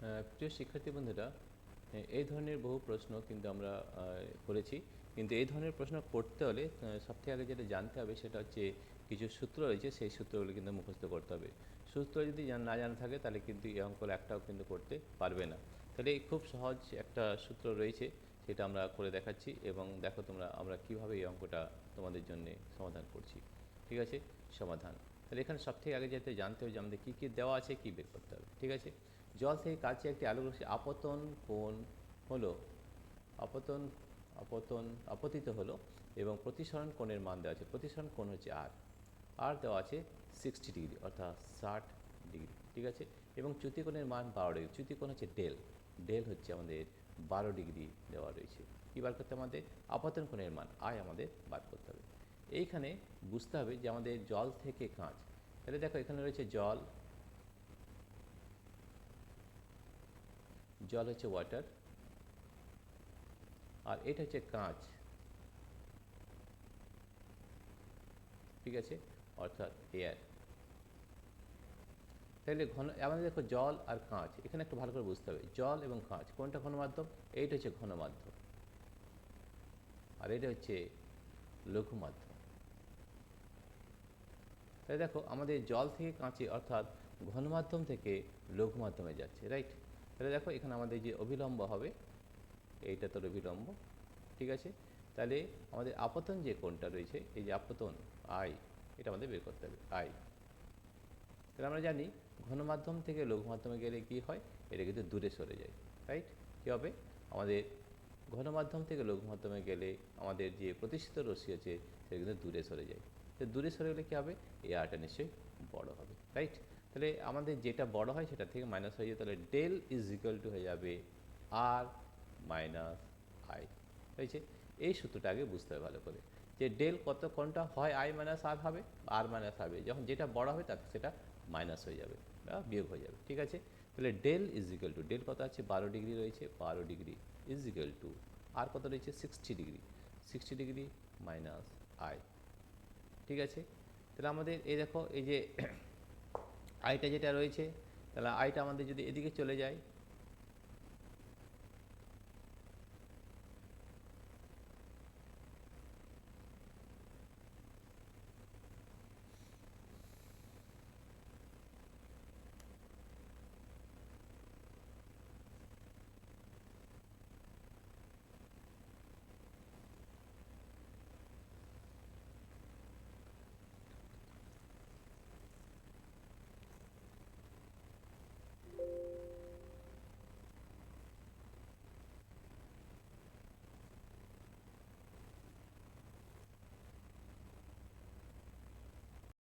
প্রিয় শিক্ষার্থী বন্ধুরা, এই ধরনের বহু প্রশ্ন কিন্তু আমরা করেছি। কিন্তু এই ধরনের প্রশ্ন করতে হলে সবথেকে আগে যেটা জানতে হবে সেটা হচ্ছে কিছু সূত্র রয়েছে, সেই সূত্রগুলো কিন্তু মুখস্থ করতে হবে। সূত্র যদি না জানা থাকে তাহলে কিন্তু এই অঙ্কগুলো একটাও কিন্তু করতে পারবে না। তাহলে এই খুব সহজ একটা সূত্র রয়েছে, সেটা আমরা করে দেখাচ্ছি এবং দেখো আমরা কীভাবে এই অঙ্কটা তোমাদের জন্য সমাধান করছি। ঠিক আছে, সমাধান। তাহলে এখানে সবথেকে আগে যেটা জানতে হবে যে আমাদের কী কী দেওয়া আছে, কী বের করতে হবে। ঠিক আছে, জল থেকে কাছে একটি আলোকরশ্মি আপতন কোণ হলো আপতন আপতন আপতিত হলো এবং প্রতিসরণ কোণের মান দেওয়া আছে। প্রতিসরণ কোণ হচ্ছে আর দেওয়া আছে 60 ডিগ্রি অর্থাৎ 60 ডিগ্রি। ঠিক আছে, এবং চ্যুতিকোণের মান 12 ডিগ্রি। চ্যুতিকোণ হচ্ছে ডেল হচ্ছে আমাদের 12 ডিগ্রি দেওয়া রয়েছে। কী বার করতে আমাদের? আপতন কোণের মান আমাদের বার করতে হবে। এইখানে বুঝতে হবে যে আমাদের জল থেকে কাঁচ। তাহলে দেখো এখানে রয়েছে জল হচ্ছে ওয়াটার, আর এটা হচ্ছে কাঁচ। ঠিক আছে, অর্থাৎ এয়ার। তাহলে আমাদের দেখো জল আর কাঁচ, এখানে একটু ভালো করে বুঝতে হবে জল এবং কাঁচ কোনটা ঘনমাধ্যম। এইটা হচ্ছে ঘনমাধ্যম আর এটা হচ্ছে লঘু মাধ্যম। তাই দেখো আমাদের জল থেকে কাঁচে অর্থাৎ ঘনমাধ্যম থেকে লঘু মাধ্যমে যাচ্ছে, রাইট। তাহলে দেখো এখানে আমাদের যে অভিলম্ব হবে এইটা তোর অভিলম্ব। ঠিক আছে, তাহলে আমাদের আপতন যে কোণটা রয়েছে, এই যে আপতন এটা আমাদের বের করতে হবে তাহলে আমরা জানি ঘনমাধ্যম থেকে লঘু মাধ্যমে গেলে কি হয়, এটা কিন্তু দূরে সরে যায়, রাইট। কী হবে, আমাদের ঘনমাধ্যম থেকে লঘু মাধ্যমে গেলে আমাদের যে প্রতিষ্ঠিত রশ্মি আছে সেটা কিন্তু দূরে সরে যায়। তো দূরে সরে গেলে কী হবে, এই আরটা নিশ্চয়ই বড় হবে, রাইট। তাহলে আমাদের যেটা বড় হয় সেটা থেকে মাইনাস হয়ে যায়, তাহলে ডেল ইজ ইকুয়াল টু হয়ে যাবে আর মাইনাস আই। হয়েছে, এই সূত্রটা আগে বুঝতে হবে ভালো করে যে ডেল কোনটা হয় আই মাইনাস আর হবে, আর মাইনাস হবে, যখন যেটা বড় হবে তার সেটা মাইনাস হয়ে যাবে বা বিয়োগ হয়ে যাবে। ঠিক আছে, তাহলে del is equal to del কত আছে 12 ডিগ্রি রয়েছে, 12 ডিগ্রি ইজ ইকুয়াল টু আর কত রয়েছে 60 ডিগ্রি, 60 ডিগ্রি মাইনাস আই। ঠিক আছে, তাহলে আমাদের এই দেখো এই যে আইটা যেটা রয়েছে, তাহলে আইটা আমাদের যদি এদিকে চলে যায়